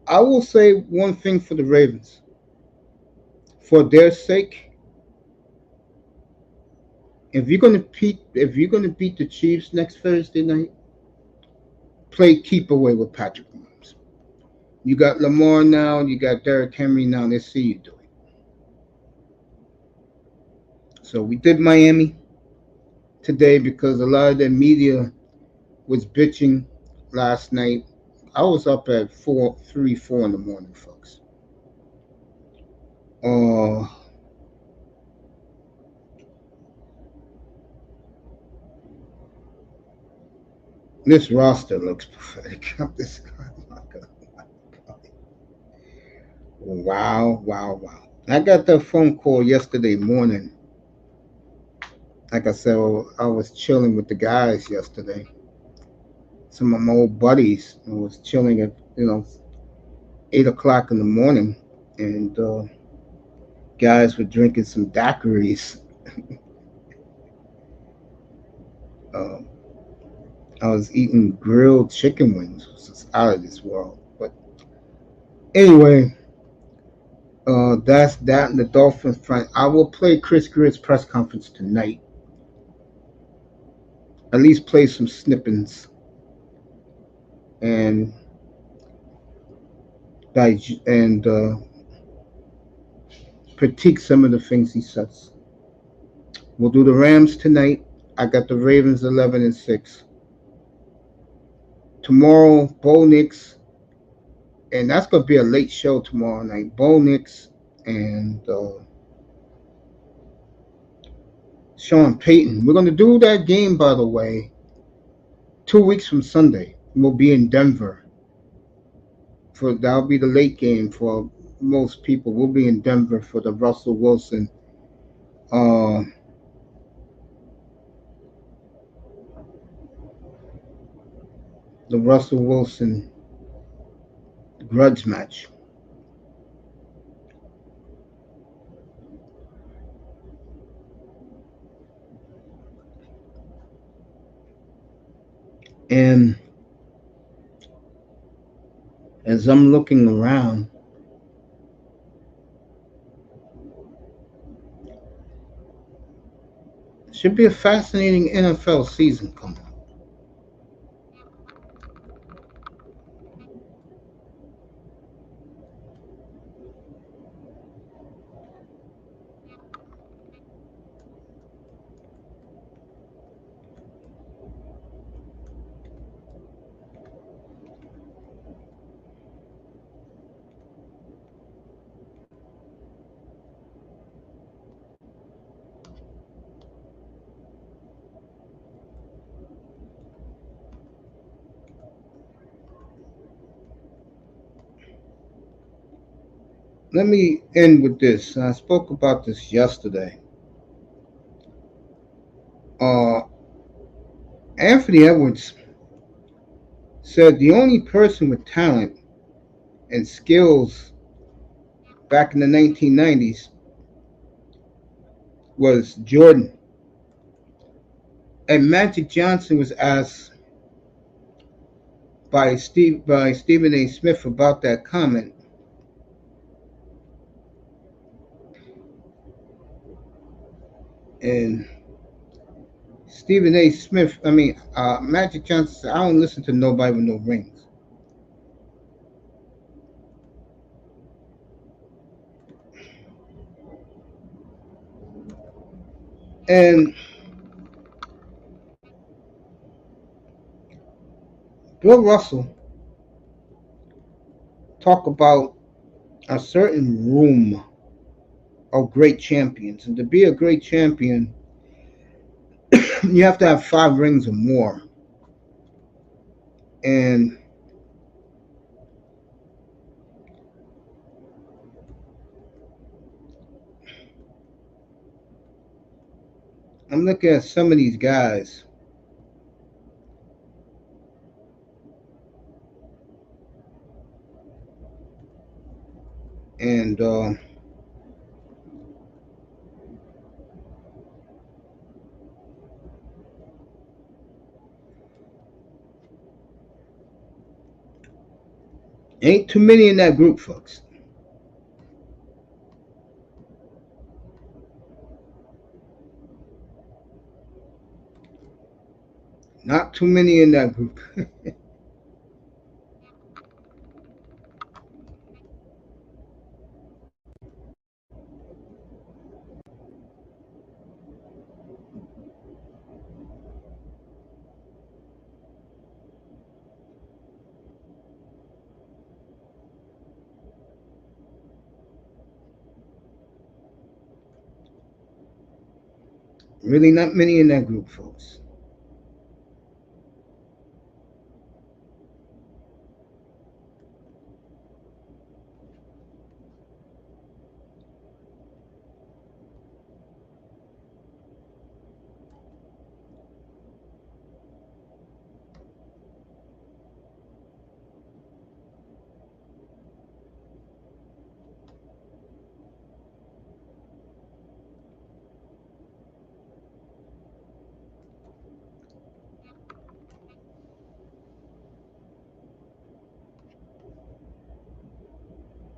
I will say one thing for the Ravens. For their sake, if you're gonna beat the Chiefs next Thursday night, play keep away with Patrick Mahomes. You got Lamar now, you got Derrick Henry now. Let's see you do it. So we did Miami today because a lot of the media was bitching last night. I was up at 4 in the morning, folks. This roster looks pathetic. Wow. I got that phone call yesterday morning. Like I said, I was chilling with the guys yesterday. Some of my old buddies. I was chilling at 8 o'clock in the morning, and guys were drinking some daiquiris. I was eating grilled chicken wings, which is out of this world. But anyway, that's that in the Dolphins front. I will play Chris Greer's press conference tonight. At least play some snippets. and and critique some of the things he says. We'll do the Rams tonight. I got the Ravens 11-6. Tomorrow, Bo Nix, and that's gonna be a late show tomorrow night. Bo Nix and Sean Payton. We're gonna do that game, by the way, 2 weeks from Sunday. We'll be in Denver. For that'll be the late game for most people. We'll be in Denver for the Russell Wilson uh, grudge match. And as I'm looking around, it should be a fascinating NFL season coming up. Let me end with this. I spoke about this yesterday. Uh, Anthony Edwards said the only person with talent and skills back in the 1990s was Jordan. And Magic Johnson was asked by Stephen A. Smith about that comment. And Stephen A. Smith, Magic Johnson said, I don't listen to nobody with no rings. And Bill Russell talked about a certain room of great champions. And to be a great champion, you have to have 5 rings or more. And I'm looking at some of these guys. And ain't too many in that group, folks. Not too many in that group. Really not many in that group, folks.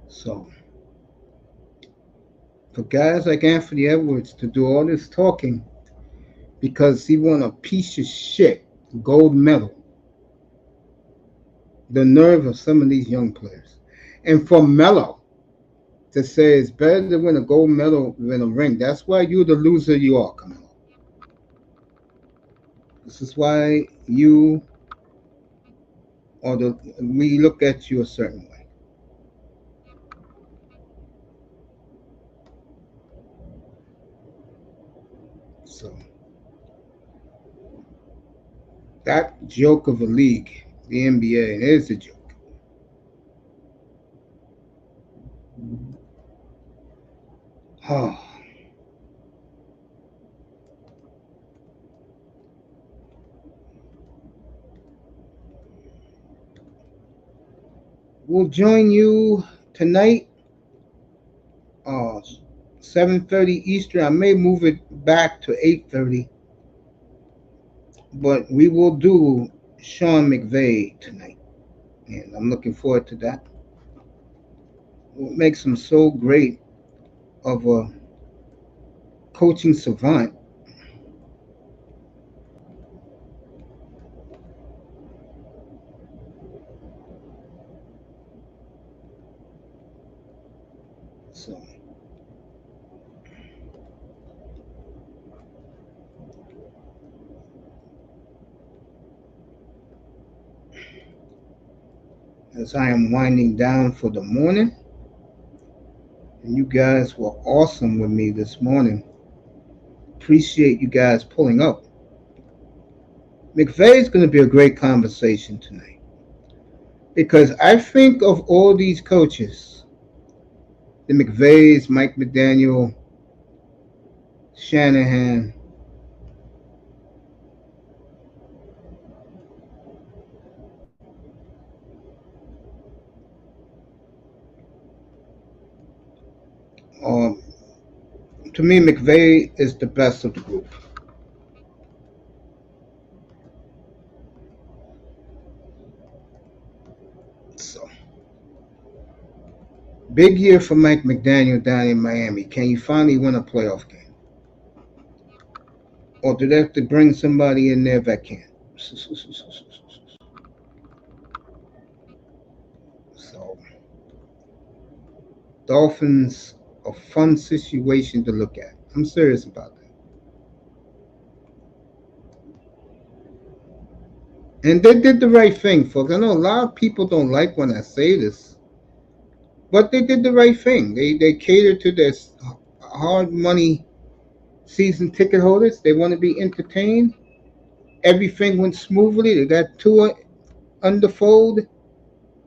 So, for guys like Anthony Edwards to do all this talking because he won a piece of shit gold medal, The nerve of some of these young players. And for Melo to say it's better to win a gold medal than a ring, that's why you're the loser you are, Camelo. This is why you or we look at you a certain way. So that joke of a league, the NBA, it is a joke. Oh, we'll join you tonight, uh, 7:30 Eastern. I may move it back to 8:30, but we will do Sean McVay tonight, and I'm looking forward to that. What makes him so great of a coaching savant? So as I am winding down for the morning, and you guys were awesome with me this morning. Appreciate you guys pulling up. McVay is going to be a great conversation tonight because I think of all these coaches, the McVays, Mike McDaniel, Shanahan, um, to me, McVay is the best of the group. So, big year for Mike McDaniel down in Miami. Can you finally win a playoff game? Or do they have to bring somebody in there that can? So, Dolphins, a fun situation to look at. I'm serious about that. And they did the right thing, folks. I know a lot of people don't like when I say this, but they did the right thing. They catered to their hard money season ticket holders. They want to be entertained. Everything went smoothly. They got two under fold.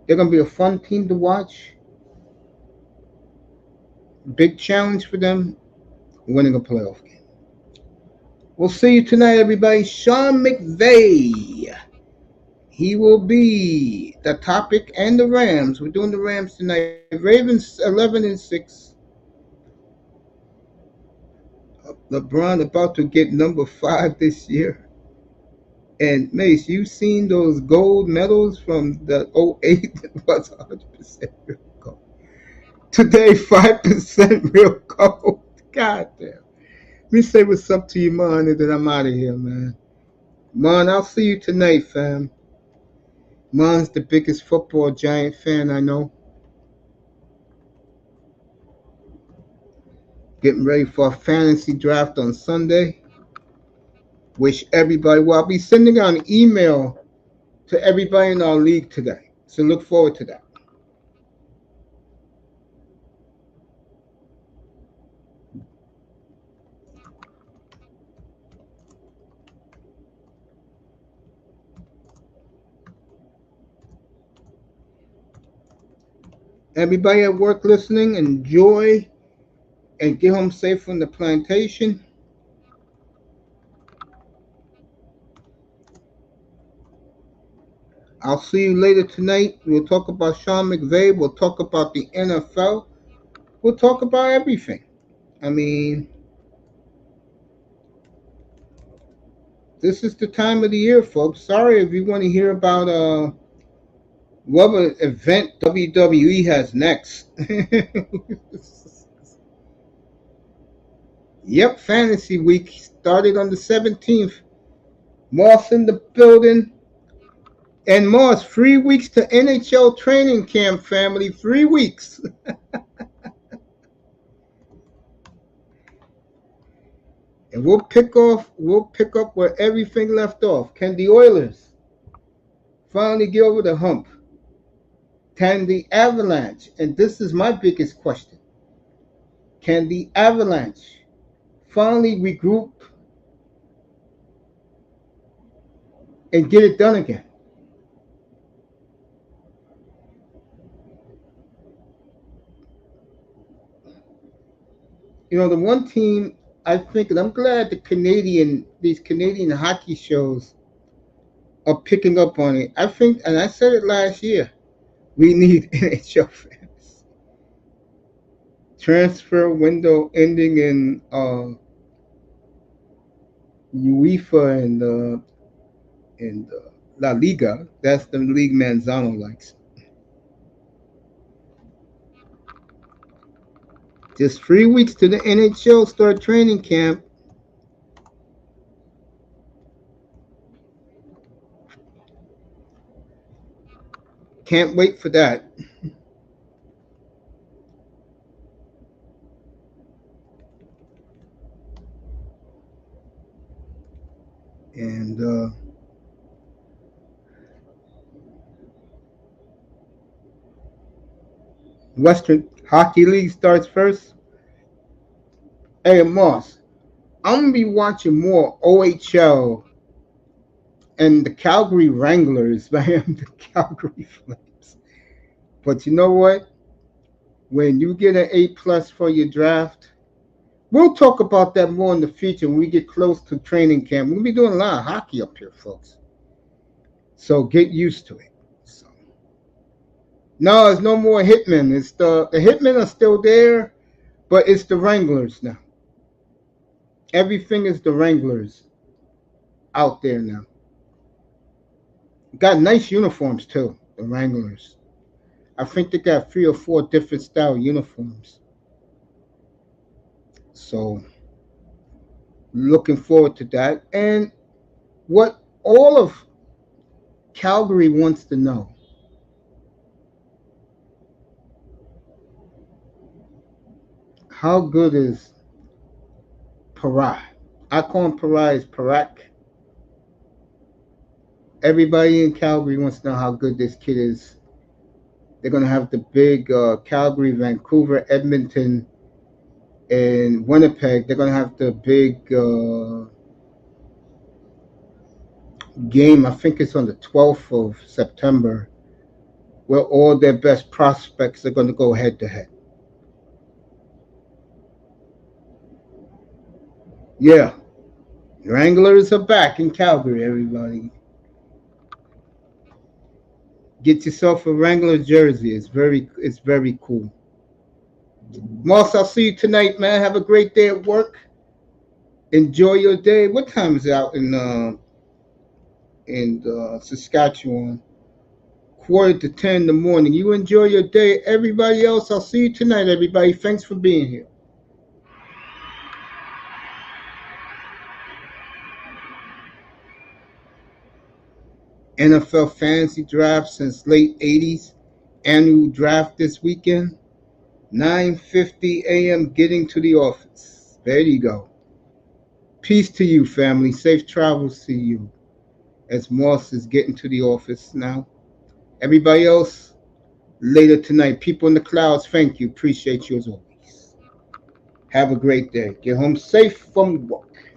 They're gonna be a fun team to watch. Big challenge for them, winning a playoff game. We'll see you tonight, everybody. Sean McVay. He will be the topic, and the Rams. We're doing the Rams tonight. Ravens 11-6. LeBron about to get number 5 this year. And Mace, you seen those gold medals from the 08 that was 100% real gold. Today, 5% real gold. God damn. Let me say what's up to you, man, and then I'm out of here, man. Man, I'll see you tonight, fam. Man's the biggest football Giant fan I know. Getting ready for a fantasy draft on Sunday. Wish everybody well. I'll be sending out an email to everybody in our league today. So look forward to that. Everybody at work listening, enjoy and get home safe from the plantation. I'll see you later tonight. We'll talk about Sean McVay. We'll talk about the NFL. We'll talk about everything. I mean, this is the time of the year, folks. Sorry if you want to hear about what event WWE has next. Yep, Fantasy Week started on the 17th. Moss in the building. And Moss, 3 weeks to NHL training camp, family. 3 weeks. And we'll pick up where everything left off. Can the Oilers finally get over the hump? Can the Avalanche, and this is my biggest question, can the Avalanche finally regroup and get it done again? You know, the one team I think, and I'm glad these Canadian hockey shows are picking up on it. I think, and I said it last year, we need NHL fans. Transfer window ending in UEFA and La Liga. That's the league Manzano likes. Just 3 weeks to the NHL start training camp. Can't wait for that. And Western Hockey League starts first. Hey, Moss, I'm going to be watching more OHL and the Calgary Wranglers than I am the Calgary Flames. But you know what? When you get an A+ for your draft, we'll talk about that more in the future when we get close to training camp. We'll be doing a lot of hockey up here, folks. So get used to it. So, no, there's no more Hitmen. It's the Hitmen are still there, but it's the Wranglers now. Everything is the Wranglers out there now. Got nice uniforms too, the Wranglers. I think they got 3 or 4 different style uniforms. So looking forward to that. And what all of Calgary wants to know, how good is Parai? I call him Parai as Parak. Everybody in Calgary wants to know how good this kid is. They're going to have the big Calgary, Vancouver, Edmonton, and Winnipeg. They're going to have the big game. I think it's on the 12th of September, where all their best prospects are going to go head to head. Yeah, Wranglers are back in Calgary, everybody. Get yourself a Wrangler jersey. It's very cool. Moss, I'll see you tonight, man. Have a great day at work. Enjoy your day. What time is it out in Saskatchewan? 9:45 in the morning. You enjoy your day. Everybody else, I'll see you tonight, everybody. Thanks for being here. NFL fantasy draft since late 80s. Annual draft this weekend. 9:50 a.m. getting to the office. There you go. Peace to you, family. Safe travels to you. As Moss is getting to the office now. Everybody else, later tonight. People in the clouds, thank you. Appreciate you as always. Have a great day. Get home safe from work.